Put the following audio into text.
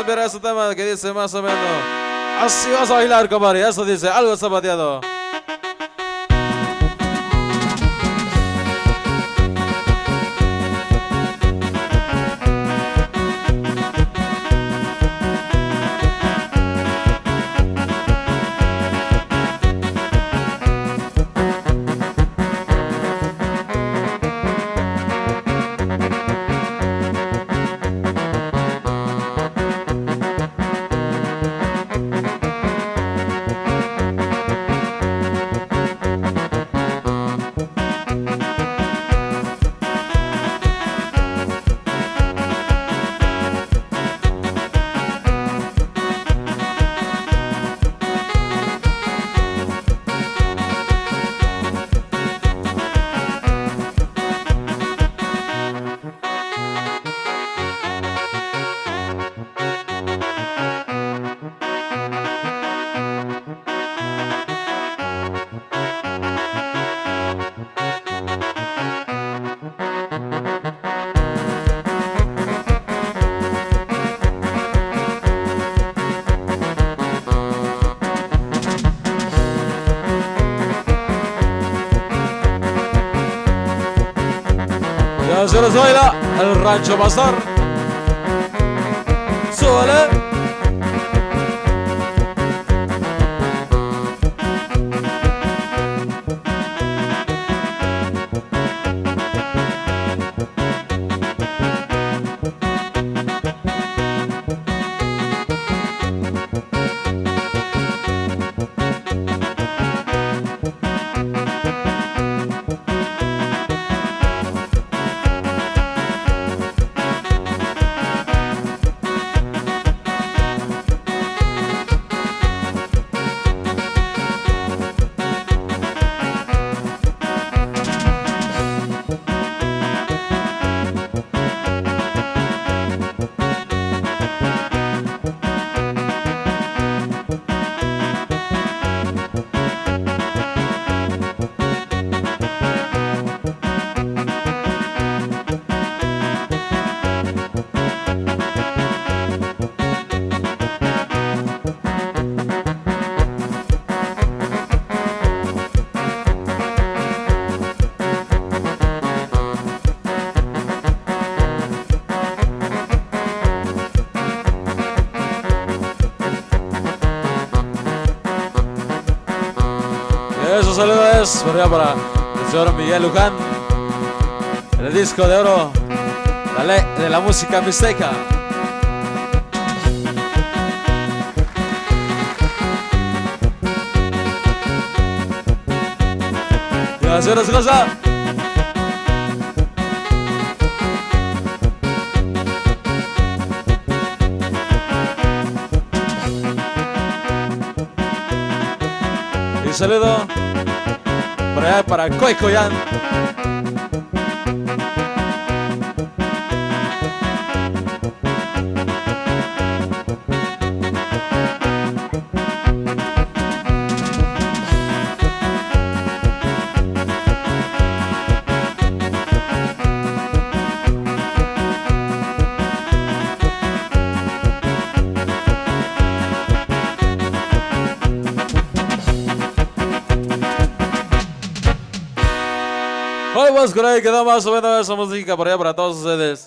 cambiar a este tema que dice más o menos. Así vas a bailar, compadre. Eso dice, algo zapateado. Ya se les baila el Rancho Pastor. Súbale. Esos saludos por allá para el señor Miguel Luján, el disco de oro de la música mixteca. Gracias, cosa. Y saludo por allá para Coicoyán. Hoy pues con ahí quedó más o menos esa música por allá para todos ustedes.